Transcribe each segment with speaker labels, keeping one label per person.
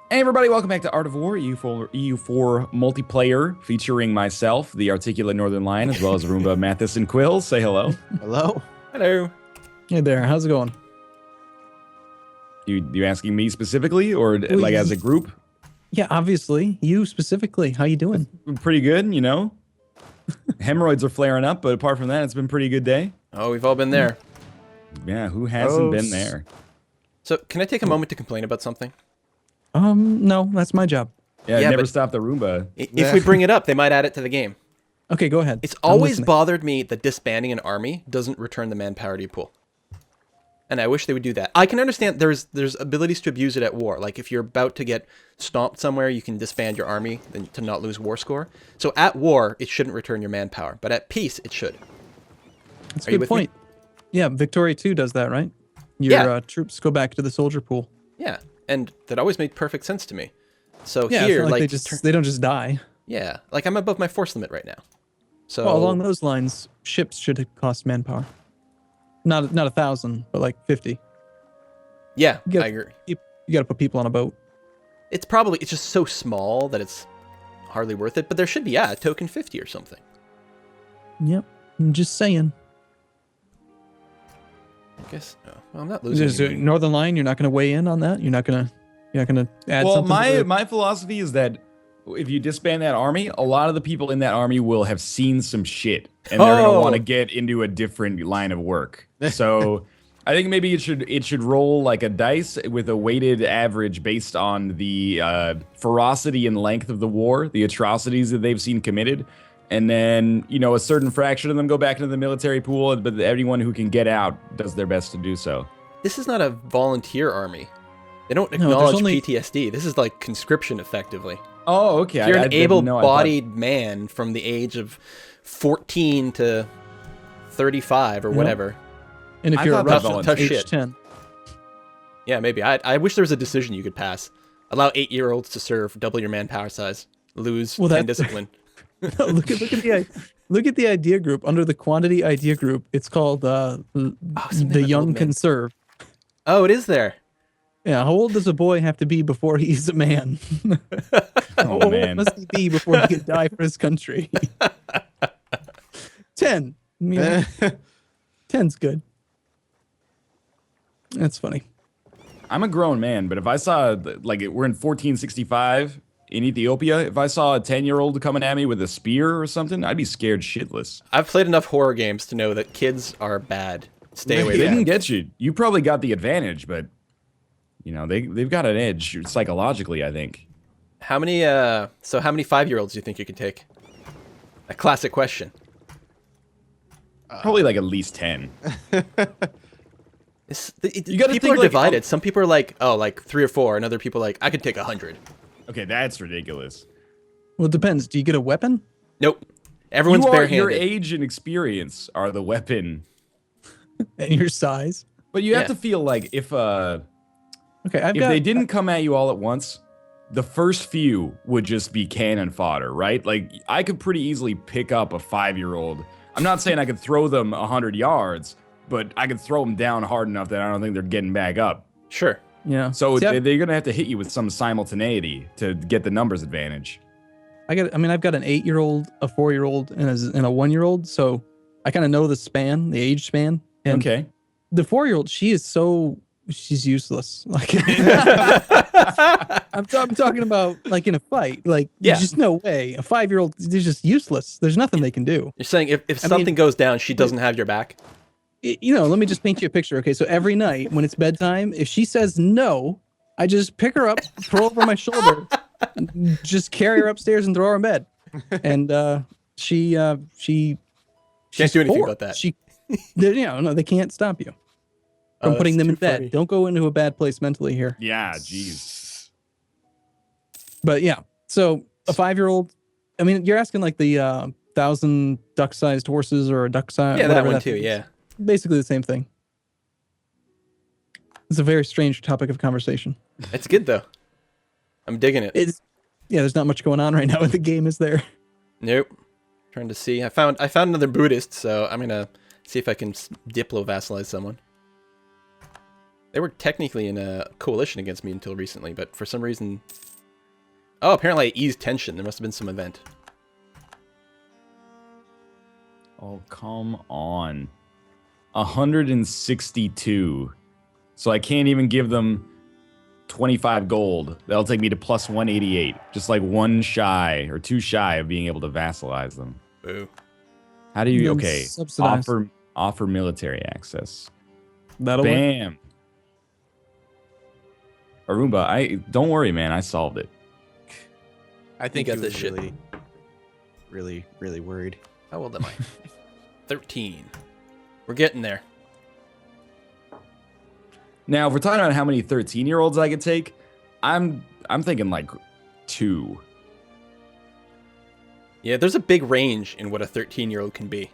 Speaker 1: Hey everybody, welcome back to Art of War, EU4 multiplayer, featuring myself, the articulate Northern Lion, as well as Roomba, Mathis, and Quill. Say hello.
Speaker 2: Hello.
Speaker 3: Hello.
Speaker 2: Hey there. How's it going?
Speaker 1: You asking me specifically, or like as a group?
Speaker 2: Yeah, obviously. You specifically. How you doing?
Speaker 1: Pretty good, you know. Hemorrhoids are flaring up, but apart from that, it's been a pretty good day.
Speaker 3: Oh, we've all been there.
Speaker 1: Yeah, who hasn't been there?
Speaker 3: So, can I take a moment to complain about something?
Speaker 2: No, that's my job.
Speaker 1: Yeah,
Speaker 3: Yeah,
Speaker 1: never
Speaker 3: but-
Speaker 1: stop the Roomba.
Speaker 3: If we bring it up, they might add it to the game.
Speaker 2: Okay, go ahead.
Speaker 3: It's
Speaker 2: I'm
Speaker 3: always
Speaker 2: listening.
Speaker 3: bothered me that disbanding an army doesn't return the manpower to your pool. And I wish they would do that. I can understand there's abilities to abuse it at war. Like if you're about to get stomped somewhere, you can disband your army to not lose war score. So at war, it shouldn't return your manpower. But at peace, it should.
Speaker 2: That's
Speaker 3: Are
Speaker 2: a
Speaker 3: you
Speaker 2: good
Speaker 3: with me?
Speaker 2: point. Yeah, Victoria 2 does that, right? Your
Speaker 3: Yeah.
Speaker 2: troops go back to the soldier pool.
Speaker 3: Yeah. And that always made perfect sense to me. So
Speaker 2: Yeah,
Speaker 3: here,
Speaker 2: it's not
Speaker 3: like,
Speaker 2: they don't just die.
Speaker 3: yeah, like I'm above my force limit right now. So
Speaker 2: Well, along those lines, ships should cost manpower. Not 1,000, but like 50.
Speaker 3: yeah,
Speaker 2: You gotta,
Speaker 3: I agree.
Speaker 2: You got to put people on a boat.
Speaker 3: It's just so small that it's hardly worth it. But there should be, a token 50 or something.
Speaker 2: Yep. I'm just saying.
Speaker 3: I guess. Oh, well, I'm not losing.
Speaker 2: Is
Speaker 3: any
Speaker 2: it
Speaker 3: money.
Speaker 2: Northern Line, you're not going to weigh in on that? You're not going to add
Speaker 1: Well,
Speaker 2: something to
Speaker 1: my philosophy is that if you disband that army, a lot of the people in that army will have seen some shit, and they're gonna
Speaker 3: Oh.
Speaker 1: want to get into a different line of work. So, I think maybe it should roll like a dice with a weighted average based on the ferocity and length of the war, the atrocities that they've seen committed, and then a certain fraction of them go back into the military pool, but anyone who can get out does their best to do so.
Speaker 3: This is not a volunteer army. They don't
Speaker 2: there's
Speaker 3: acknowledge
Speaker 2: only-
Speaker 3: PTSD. This is like conscription, effectively.
Speaker 1: Oh, okay.
Speaker 3: If you're
Speaker 1: I
Speaker 3: an
Speaker 1: didn't know. I thought-
Speaker 3: able-bodied man from the age of 14 to 35 or
Speaker 2: Yep.
Speaker 3: whatever.
Speaker 2: And if
Speaker 1: I
Speaker 2: you're a
Speaker 1: thought that
Speaker 2: Russian,
Speaker 1: was
Speaker 3: tough
Speaker 2: age
Speaker 3: shit.
Speaker 2: 10.
Speaker 3: Yeah, maybe. I wish there was a decision you could pass. Allow 8-year-olds to serve, double your manpower size, lose
Speaker 2: Well,
Speaker 3: 10
Speaker 2: that-
Speaker 3: discipline.
Speaker 2: Look at the idea group. Under the quantity idea group, it's called
Speaker 3: something
Speaker 2: the
Speaker 3: with
Speaker 2: young
Speaker 3: old men.
Speaker 2: can serve.
Speaker 3: Oh, it is there.
Speaker 2: Yeah, how old does a boy have to be before he's a man? How
Speaker 1: Oh
Speaker 2: old
Speaker 1: man.
Speaker 2: must he be before he can die for his country? 10. Yeah, 10's good. That's funny.
Speaker 1: I'm a grown man, but if I saw, like, we're in 1465 in Ethiopia, if I saw a 10-year-old coming at me with a spear or something, I'd be scared shitless.
Speaker 3: I've played enough horror games to know that kids are bad. Stay away
Speaker 1: They
Speaker 3: from
Speaker 1: can
Speaker 3: them.
Speaker 1: get you. You probably got the advantage, but, they've got an edge psychologically, I think.
Speaker 3: How many 5-year-olds do you think you could take? A classic question.
Speaker 1: Probably, like, at least 10.
Speaker 3: You
Speaker 1: gotta
Speaker 3: people
Speaker 1: think,
Speaker 3: are
Speaker 1: like,
Speaker 3: divided. Some people are like, oh, like 3 or 4, and other people are like, I could take 100.
Speaker 1: Okay, that's ridiculous.
Speaker 2: Well, it depends. Do you get a weapon?
Speaker 3: Nope. Everyone's
Speaker 1: Your
Speaker 3: barehanded.
Speaker 1: age and experience are the weapon.
Speaker 2: And your size?
Speaker 1: But you have
Speaker 3: Yeah.
Speaker 1: to feel like if
Speaker 2: Okay, I've
Speaker 1: if
Speaker 2: got.
Speaker 1: they didn't come at you all at once, the first few would just be cannon fodder, right? Like, I could pretty easily pick up a 5-year-old. I'm not saying I could throw them 100 yards, but I could throw them down hard enough that I don't think they're getting back up.
Speaker 3: Sure.
Speaker 2: Yeah.
Speaker 1: So
Speaker 2: See,
Speaker 1: they're going to have to hit you with some simultaneity to get the numbers advantage.
Speaker 2: I've got an 8-year-old, a 4-year-old, and a 1-year-old. So I kind of know the age span. And
Speaker 1: Okay.
Speaker 2: the 4-year-old, she's useless. Like, I'm talking about like in a fight. Like,
Speaker 3: Yeah.
Speaker 2: there's just no way. A 5-year-old, they're just useless. There's nothing they can do.
Speaker 3: You're saying if
Speaker 2: I mean-
Speaker 3: something goes down, she doesn't have your back?
Speaker 2: Let me just paint you a picture. Okay, so every night when it's bedtime, if she says no, I just pick her up, throw her over my shoulder, just carry her upstairs and throw her in bed. And she
Speaker 3: Can't
Speaker 2: she's
Speaker 3: do anything
Speaker 2: 4.
Speaker 3: about that.
Speaker 2: No, they can't stop you from
Speaker 3: Oh,
Speaker 2: putting
Speaker 3: that's
Speaker 2: them in
Speaker 3: too
Speaker 2: bed.
Speaker 3: funny.
Speaker 2: Don't go into a bad place mentally here.
Speaker 1: Yeah, jeez.
Speaker 2: But yeah, so a 5-year-old. I mean, you're asking like the 1,000 duck-sized horses or a duck-sized.
Speaker 3: Yeah, that one too, yeah.
Speaker 2: Basically the same thing. It's a very strange topic of conversation.
Speaker 3: It's good, though. I'm digging it.
Speaker 2: There's not much going on right now in the game, is there?
Speaker 3: Nope. Trying to see. I found another Buddhist, so I'm going to see if I can diplo-vassalize someone. They were technically in a coalition against me until recently, but for some reason... Oh, apparently I eased tension. There must have been some event.
Speaker 1: Oh, come on. 162. So I can't even give them 25 gold. That'll take me to plus 188. Just like one shy or two shy of being able to vassalize them.
Speaker 3: Boo.
Speaker 1: How do you...
Speaker 2: Then
Speaker 1: Okay.
Speaker 2: subsidize.
Speaker 1: Offer military access.
Speaker 2: That'll work.
Speaker 1: Bam. Arumba, don't worry, man. I solved it.
Speaker 4: I think
Speaker 3: got
Speaker 4: he
Speaker 3: this
Speaker 4: was
Speaker 3: shit.
Speaker 4: really worried.
Speaker 3: How old am I? 13. We're getting there.
Speaker 1: Now, if we're talking about how many 13-year-olds I could take, I'm thinking like 2.
Speaker 3: Yeah, there's a big range in what a 13-year-old can be.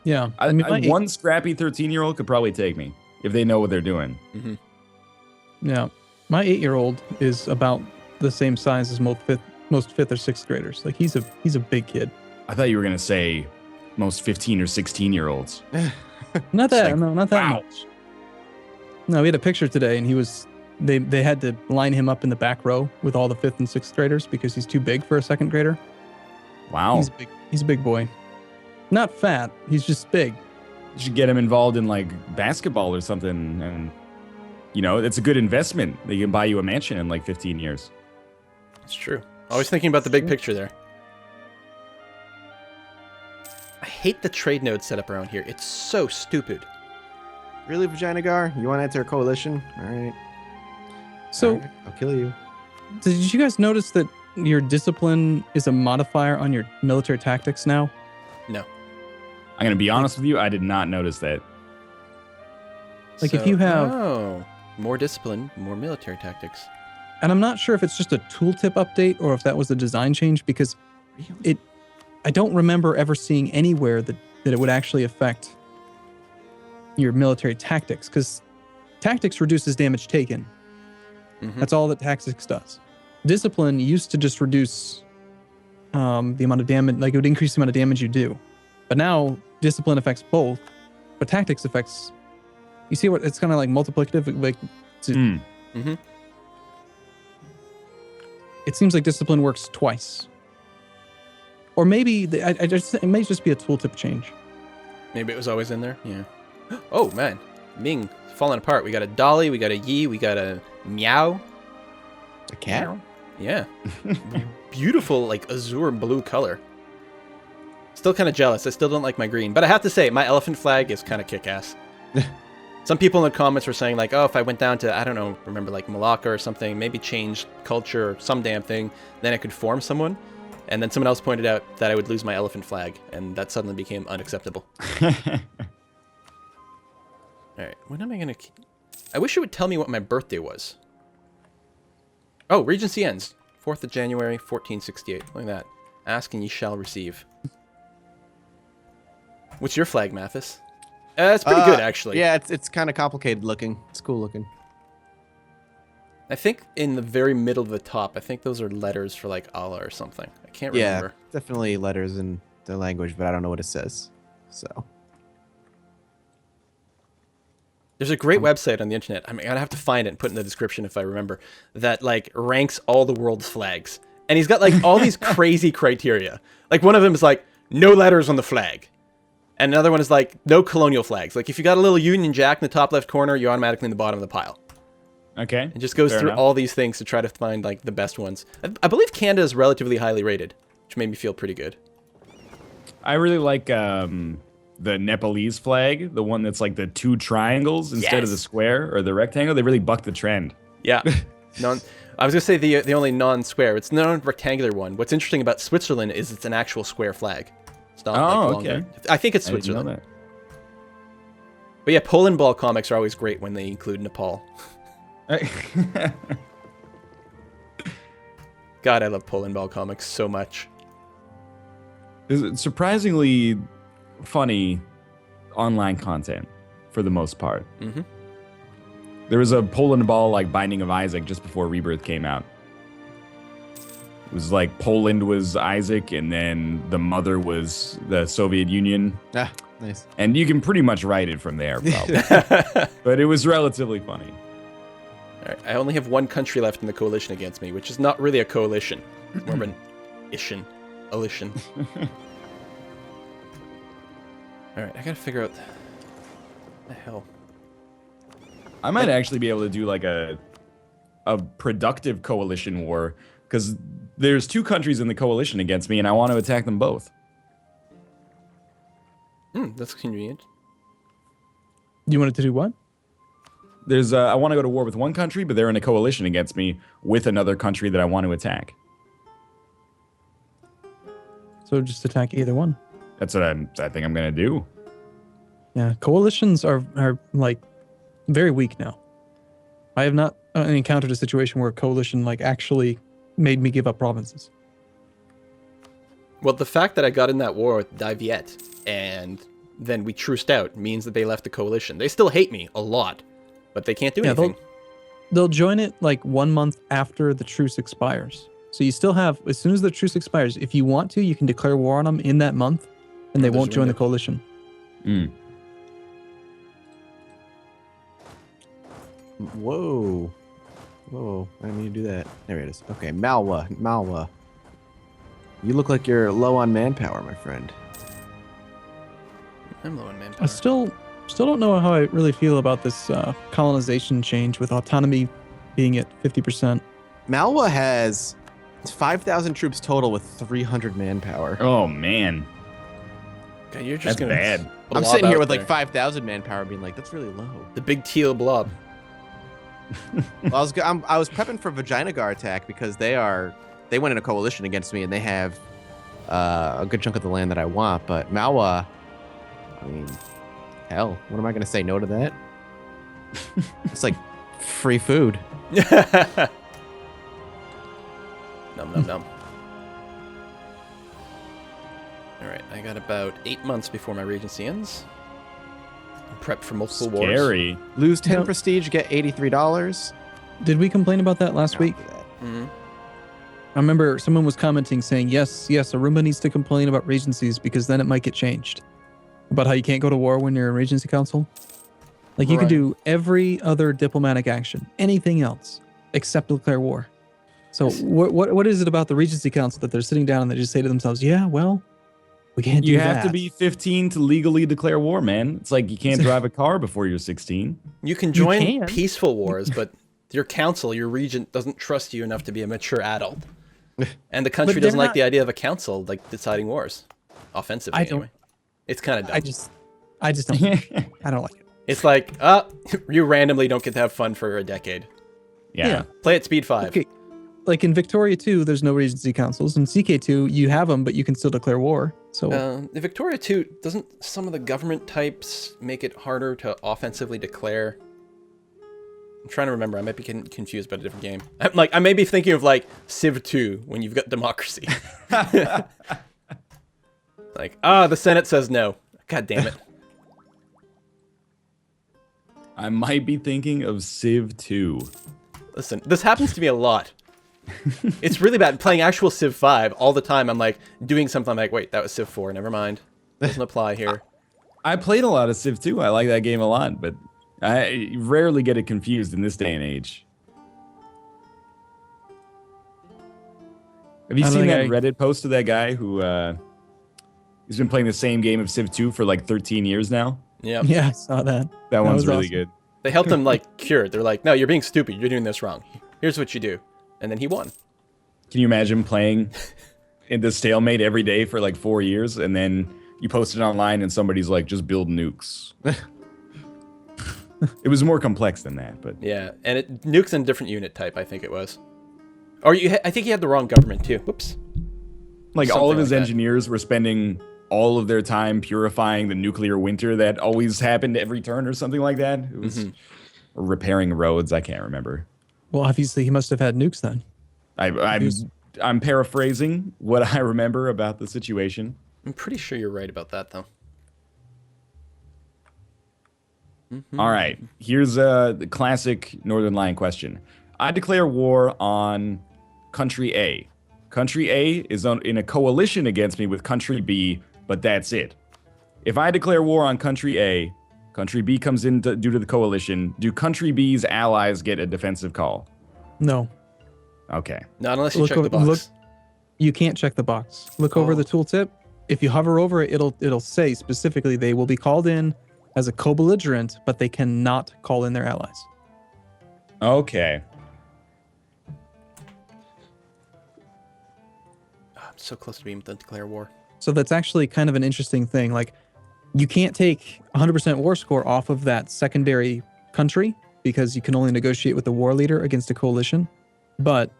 Speaker 2: Yeah. I mean,
Speaker 1: one scrappy 13-year-old could probably take me if they know what they're doing.
Speaker 3: Mm-hmm.
Speaker 2: Yeah. My 8-year-old is about the same size as most 5th or 6th graders. Like he's a big kid.
Speaker 1: I thought you were gonna say most 15 or 16-year-olds.
Speaker 2: Not that,
Speaker 1: like,
Speaker 2: no, not that
Speaker 1: wow.
Speaker 2: much. No, we had a picture today, and he was. They had to line him up in the back row with all the 5th and 6th graders because he's too big for a 2nd grader.
Speaker 1: Wow.
Speaker 2: He's a big boy. Not fat. He's just big.
Speaker 1: You should get him involved in like basketball or something, and it's a good investment. They can buy you a mansion in like 15 years.
Speaker 3: It's true. Always thinking about the big picture there. I hate the trade node setup around here. It's so stupid.
Speaker 4: Really, Vaginagar? You want to enter a coalition? All right.
Speaker 2: So,
Speaker 4: All right, I'll kill you.
Speaker 2: did you guys notice that your discipline is a modifier on your military tactics now?
Speaker 3: No.
Speaker 1: I'm gonna be honest with you. I did not notice that.
Speaker 2: Like, if you have-
Speaker 3: Oh, more discipline, more military tactics.
Speaker 2: And I'm not sure if it's just a tooltip update or if that was a design change because I don't remember ever seeing anywhere that it would actually affect your military tactics because tactics reduces damage taken.
Speaker 3: Mm-hmm.
Speaker 2: That's all that tactics does. Discipline used to just reduce the amount of damage, like it would increase the amount of damage you do. But now discipline affects both, but tactics affects. You see what it's kind of like multiplicative, like.
Speaker 3: Mm-hmm.
Speaker 2: It seems like discipline works twice. Or maybe it may just be a tooltip change.
Speaker 3: Maybe it was always in there. Yeah. Oh man, Ming falling apart. We got a Dolly, we got a Yi, we got a Meow.
Speaker 4: A cat?
Speaker 3: Yeah. Beautiful, like azure blue color. Still kind of jealous. I still don't like my green, but I have to say my elephant flag is kind of kick-ass. Some people in the comments were saying like, oh, if I went down to, I don't know, remember like Malacca or something, maybe change culture or some damn thing, then I could form someone. And then someone else pointed out that I would lose my elephant flag, and that suddenly became unacceptable. All right, when am I going to... I wish it would tell me what my birthday was. Oh, Regency ends. 4th of January, 1468. Look at that. Ask and ye shall receive. What's your flag, Mathis? It's pretty good, actually.
Speaker 4: Yeah, it's kind of complicated looking. It's cool looking.
Speaker 3: I think in the very middle of the top, I think those are letters for like Allah or something. I can't remember.
Speaker 4: Yeah, definitely letters in the language, but I don't know what it says. So
Speaker 3: there's a great website on the internet. I'm gonna have to find it and put it in the description if I remember. That like ranks all the world's flags, and he's got like all these crazy criteria. Like one of them is like no letters on the flag. And another one is like, no colonial flags. Like, if you got a little Union Jack in the top left corner, you're automatically in the bottom of the pile.
Speaker 1: Okay.
Speaker 3: It just goes
Speaker 1: Fair
Speaker 3: through
Speaker 1: enough.
Speaker 3: all these things to try to find, like, the best ones. I believe Canada is relatively highly rated, which made me feel pretty good.
Speaker 1: I really like the Nepalese flag, the one that's like the 2 triangles instead of the square or the rectangle. They really bucked the trend.
Speaker 3: Yeah. I was going to say the only non-square. It's the non-rectangular one. What's interesting about Switzerland is it's an actual square flag. It's not like longer.
Speaker 1: Okay.
Speaker 3: I think it's
Speaker 1: I didn't know
Speaker 3: Switzerland.
Speaker 1: that.
Speaker 3: But yeah, Poland Ball comics are always great when they include Nepal. God, I love Poland Ball comics so much.
Speaker 1: It's surprisingly funny online content for the most part.
Speaker 3: Mm-hmm.
Speaker 1: There was a Poland Ball like Binding of Isaac just before Rebirth came out. It was like Poland was Isaac, and then the mother was the Soviet Union.
Speaker 4: Nice.
Speaker 1: And you can pretty much write it from there, probably. But it was relatively funny.
Speaker 3: All right, I only have one country left in the coalition against me, which is not really a coalition. It's more of an ishin. Alition. All right, I gotta figure out the hell.
Speaker 1: I might actually be able to do like a productive coalition war, because there's 2 countries in the coalition against me, and I want to attack them both.
Speaker 3: That's convenient.
Speaker 2: You wanted to do what?
Speaker 1: There's I want to go to war with one country, but they're in a coalition against me with another country that I want to attack.
Speaker 2: So just attack either one.
Speaker 1: That's what I think I'm gonna do.
Speaker 2: Yeah, coalitions are like very weak now. I have not encountered a situation where a coalition like actually made me give up provinces.
Speaker 3: Well, the fact that I got in that war with Daviet and then we truced out means that they left the coalition. They still hate me a lot, but they can't do anything.
Speaker 2: They'll join it like 1 month after the truce expires. So you still have, as soon as the truce expires, if you want to, you can declare war on them in that month, and they won't join the coalition.
Speaker 4: Whoa. Whoa. I didn't mean to do that. There it is. Okay, Malwa. Malwa. You look like you're low on manpower, my friend.
Speaker 3: I'm low on manpower.
Speaker 2: I still don't know how I really feel about this colonization change with autonomy being at 50%.
Speaker 4: Malwa has 5,000 troops total with 300 manpower.
Speaker 1: Oh man,
Speaker 3: God, you're just
Speaker 1: that's
Speaker 3: gonna
Speaker 1: bad.
Speaker 4: I'm
Speaker 3: blob
Speaker 4: sitting here
Speaker 3: out
Speaker 4: with
Speaker 3: there.
Speaker 4: like 5,000 manpower being like, that's really low.
Speaker 3: The big teal blob.
Speaker 4: Well, I was prepping for Vijayanagar attack because they went in a coalition against me and they have a good chunk of the land that I want. But Malwa, I mean, hell, what am I going to say no to that? It's like free food.
Speaker 3: Num num num. All right, I got about 8 months before my regency ends. I'm prepped for multiple wars.
Speaker 1: Scary.
Speaker 4: Lose 10
Speaker 2: No.
Speaker 4: prestige, get $83.
Speaker 2: Did we complain about that last week?
Speaker 3: Mhm.
Speaker 2: I remember someone was commenting saying, yes, Arumba needs to complain about regencies because then it might get changed. About how you can't go to war when you're in Regency Council. Like you can
Speaker 3: Right.
Speaker 2: do every other diplomatic action, anything else, except declare war. So what is it about the Regency Council that they're sitting down and they just say to themselves, yeah, well, we can't do
Speaker 1: You
Speaker 2: that.
Speaker 1: have to be 15 to legally declare war, man. It's like you can't drive a car before you're 16.
Speaker 3: You can join
Speaker 2: can.
Speaker 3: peaceful wars, but your council, your regent, doesn't trust you enough to be a mature adult. And the country
Speaker 2: But
Speaker 3: doesn't
Speaker 2: they're
Speaker 3: like the idea of a council like deciding wars. Offensively,
Speaker 2: I don't-
Speaker 3: anyway. It's kind of dumb.
Speaker 2: I just don't. I don't like it.
Speaker 3: It's like, you randomly don't get to have fun for a decade.
Speaker 1: Yeah.
Speaker 3: Play at speed 5.
Speaker 2: Okay. Like in Victoria 2, there's no Regency Councils. In CK2, you have them, but you can still declare war. So
Speaker 3: In Victoria 2, doesn't some of the government types make it harder to offensively declare? I'm trying to remember. I might be getting confused about a different game. I may be thinking of like Civ 2 when you've got democracy. Like, the Senate says no. God damn it.
Speaker 1: I might be thinking of Civ 2.
Speaker 3: Listen, this happens to me a lot. It's really bad. Playing actual Civ 5 all the time, I'm like doing something. I'm like, wait, that was Civ 4. Never mind. Doesn't apply here.
Speaker 1: I played a lot of Civ 2. I like that game a lot, but I rarely get it confused in this day and age. Have you
Speaker 2: I
Speaker 1: seen
Speaker 2: think
Speaker 1: that Reddit post of that guy who he's been playing the same game of Civ 2 for like 13 years now?
Speaker 3: Yeah.
Speaker 2: yeah, I saw that.
Speaker 1: That one's
Speaker 2: was
Speaker 1: really
Speaker 2: awesome.
Speaker 1: good.
Speaker 3: They helped him like cure it. They're like, no, you're being stupid. You're doing this wrong. Here's what you do. And then he won.
Speaker 1: Can you imagine playing in this stalemate every day for like 4 years, and then you post it online and somebody's like, just build nukes? It was more complex than that, but
Speaker 3: Yeah, and nukes in a different unit type, I think it was. Or I think he had the wrong government too. Whoops.
Speaker 1: like all of
Speaker 3: Something
Speaker 1: his
Speaker 3: like that.
Speaker 1: engineers were spending all of their time purifying the nuclear winter that always happened every turn or something like that. It was or repairing roads. I can't remember.
Speaker 2: Well, obviously, he must have had nukes then.
Speaker 1: I'm paraphrasing what I remember about the situation.
Speaker 3: I'm pretty sure you're right about that, though.
Speaker 1: All right, here's the classic Northern Lion question. I declare war on country A. Country A is in a coalition against me with country B, but that's it. If I declare war on country A, country B comes in due to the coalition, do country B's allies get a defensive call?
Speaker 2: No.
Speaker 1: Okay.
Speaker 3: Not unless you check the box.
Speaker 2: You can't check the box. Look over the tooltip. If you hover over it, it'll say specifically they will be called in as a co-belligerent, but they cannot call in their allies.
Speaker 1: Okay.
Speaker 3: I'm so close to being able to declare war.
Speaker 2: So that's actually kind of an interesting thing. Like, you can't take 100% war score off of that secondary country because you can only negotiate with the war leader against a coalition. But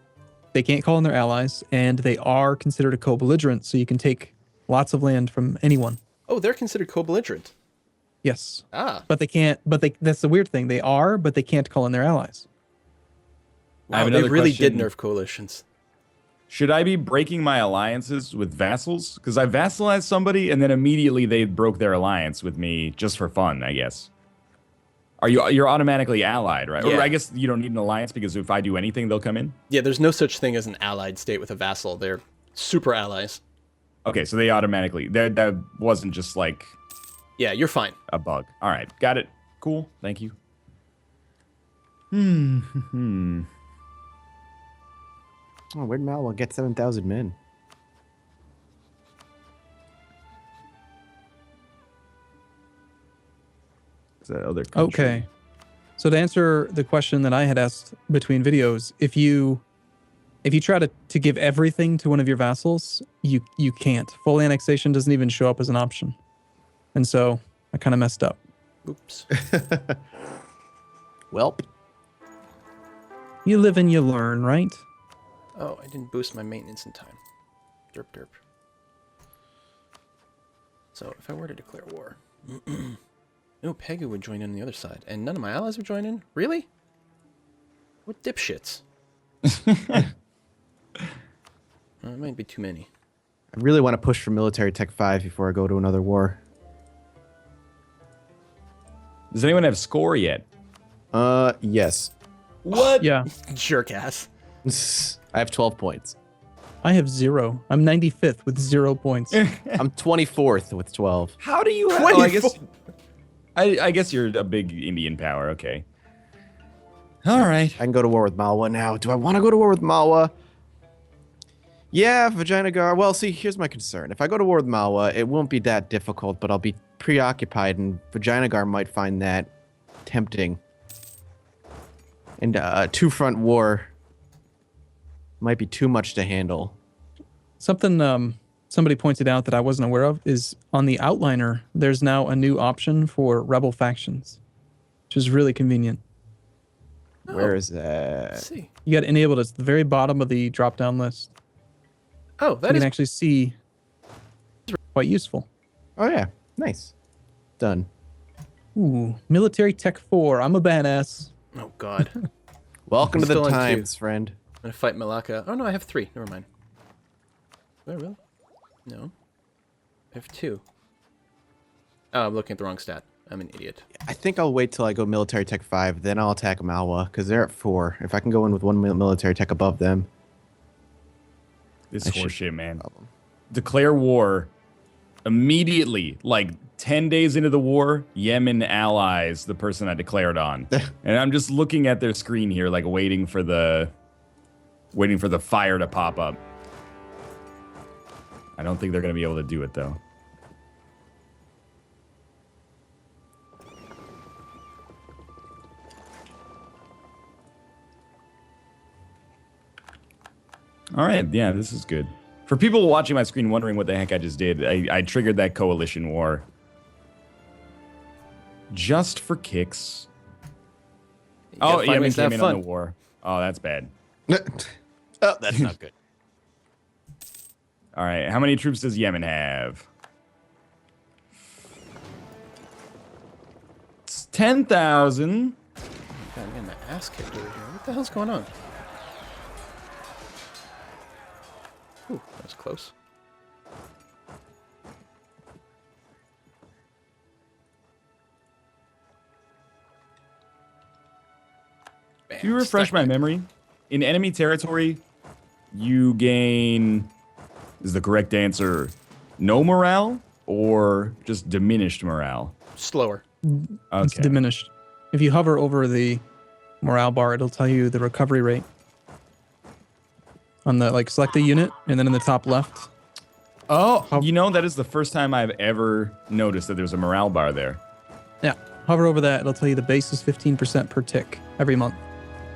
Speaker 2: they can't call in their allies, and they are considered a co-belligerent, so you can take lots of land from anyone.
Speaker 3: Oh, they're considered co-belligerent.
Speaker 2: Yes.
Speaker 3: Ah.
Speaker 2: But they can't, that's the weird thing. They are, but they can't call in their allies.
Speaker 1: I have
Speaker 3: Wow, they
Speaker 1: another
Speaker 3: really did
Speaker 1: question.
Speaker 3: nerf coalitions.
Speaker 1: Should I be breaking my alliances with vassals? Because I vassalized somebody and then immediately they broke their alliance with me just for fun, I guess. You're automatically allied, right?
Speaker 3: Yeah.
Speaker 1: Or I guess you don't need an alliance because if I do anything, they'll come in?
Speaker 3: Yeah, there's no such thing as an allied state with a vassal. They're super allies.
Speaker 1: Okay, so they automatically... That wasn't just like
Speaker 3: Yeah, you're fine.
Speaker 1: a bug. All right, got it. Cool, thank you.
Speaker 4: Oh, where'd Malwa get 7,000 men?
Speaker 1: Is that other country?
Speaker 2: Okay. So to answer the question that I had asked between videos, if you try to give everything to one of your vassals, you can't. Full annexation doesn't even show up as an option. And so I kind of messed up.
Speaker 3: Oops.
Speaker 4: Welp.
Speaker 2: You live and you learn, right?
Speaker 3: Oh, I didn't boost my maintenance in time. Derp derp. So if I were to declare war... No, Pegu would join in on the other side, and none of my allies would join in? Really? What dipshits? It might be too many.
Speaker 4: I really want to push for military tech 5 before I go to another war.
Speaker 1: Does anyone have score yet?
Speaker 4: Yes.
Speaker 1: What?
Speaker 2: Yeah.
Speaker 3: Jerk ass.
Speaker 4: I have 12 points.
Speaker 2: I have 0. I'm 95th with 0 points.
Speaker 4: I'm 24th with 12.
Speaker 1: How do you... Oh, I guess you're a big Indian power. Okay. All right.
Speaker 4: I can go to war with Malwa now. Do I want to go to war with Malwa? Yeah, Vijayanagar. Well, see, here's my concern. If I go to war with Malwa, it won't be that difficult, but I'll be preoccupied, and Vijayanagar might find that tempting. And a two-front war might be too much to handle.
Speaker 2: Something somebody pointed out that I wasn't aware of is on the outliner, there's now a new option for rebel factions, which is really convenient.
Speaker 4: Where is
Speaker 3: Let's
Speaker 4: that?
Speaker 3: see.
Speaker 2: You got it enabled at the very bottom of the drop-down list.
Speaker 3: Oh,
Speaker 2: You
Speaker 3: that
Speaker 2: can
Speaker 3: is...
Speaker 2: actually see quite useful.
Speaker 4: Oh, yeah. Nice. Done.
Speaker 2: Ooh, military tech 4. I'm a badass.
Speaker 3: Oh, God. I'm
Speaker 4: Welcome to the
Speaker 3: still on two.
Speaker 4: times, friend.
Speaker 3: going to fight Malacca. Oh, no, I have 3. Never mind. Do I really? No. I have 2. Oh, I'm looking at the wrong stat. I'm an idiot.
Speaker 4: I think I'll wait till I go military tech 5, then I'll attack Malwa, because they're at 4. If I can go in with one military tech above them.
Speaker 1: This
Speaker 4: I should-
Speaker 1: horseshit, man. Declare war immediately, like 10 days into the war. Yemen allies the person I declared on, and I'm just looking at their screen here, like waiting for the fire to pop up. I don't think they're gonna be able to do it though. All right, yeah, this is good. For people watching my screen wondering what the heck I just did, I triggered that coalition war. Just for kicks.
Speaker 3: You
Speaker 1: Oh,
Speaker 3: gotta find
Speaker 1: Yemen
Speaker 3: ways to have
Speaker 1: came in on
Speaker 3: fun.
Speaker 1: the war. Oh, that's bad.
Speaker 4: Oh, that's not good.
Speaker 1: All right, how many troops does Yemen have? It's 10,000.
Speaker 3: God, I'm getting my ass kicked over here. What the hell's going on? Ooh, that was close. Bam,
Speaker 1: If you refresh
Speaker 3: stuck
Speaker 1: my
Speaker 3: back.
Speaker 1: memory, in enemy territory, you gain, is the correct answer, no morale? or just diminished morale?
Speaker 3: Slower.
Speaker 2: It's
Speaker 1: Okay.
Speaker 2: diminished. If you hover over the morale bar, it'll tell you the recovery rate. On the select the unit, and then in the top left.
Speaker 1: Oh, that is the first time I've ever noticed that there's a morale bar there.
Speaker 2: Yeah, hover over that. It'll tell you the base is 15% per tick every month.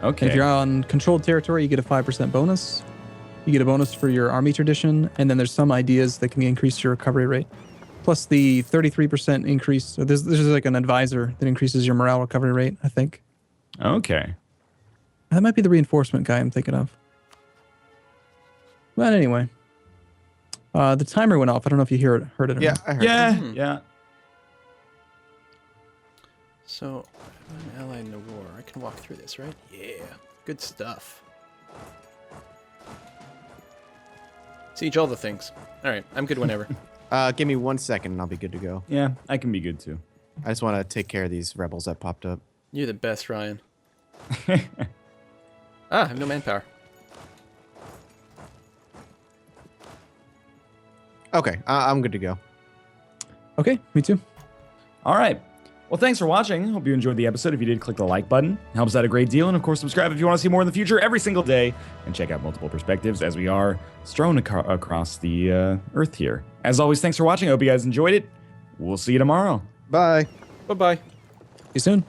Speaker 1: Okay.
Speaker 2: And if you're on controlled territory, you get a 5% bonus. You get a bonus for your army tradition, and then there's some ideas that can increase your recovery rate. Plus the 33% increase. So this is like an advisor that increases your morale recovery rate, I think.
Speaker 1: Okay.
Speaker 2: That might be the reinforcement guy I'm thinking of. But anyway, the timer went off. I don't know if you heard it or
Speaker 4: Yeah,
Speaker 2: not.
Speaker 4: I heard.
Speaker 1: Yeah,
Speaker 4: it.
Speaker 1: yeah.
Speaker 3: So, I'm an ally in the war. I can walk through this, right? Yeah. Good stuff. Siege all the things. All right, I'm good whenever.
Speaker 4: Give me 1 second and I'll be good to go.
Speaker 1: Yeah, I can be good too.
Speaker 4: I just want to take care of these rebels that popped up.
Speaker 3: You're the best, Ryan. I have no manpower.
Speaker 4: Okay, I'm good to go.
Speaker 2: Okay, me too.
Speaker 1: All right. Well, thanks for watching. Hope you enjoyed the episode. If you did, click the like button. It helps out a great deal. And of course, subscribe if you want to see more in the future every single day. And check out multiple perspectives as we are strewn across the earth here. As always, thanks for watching. I hope you guys enjoyed it. We'll see you tomorrow.
Speaker 4: Bye.
Speaker 3: Bye-bye.
Speaker 2: See you soon.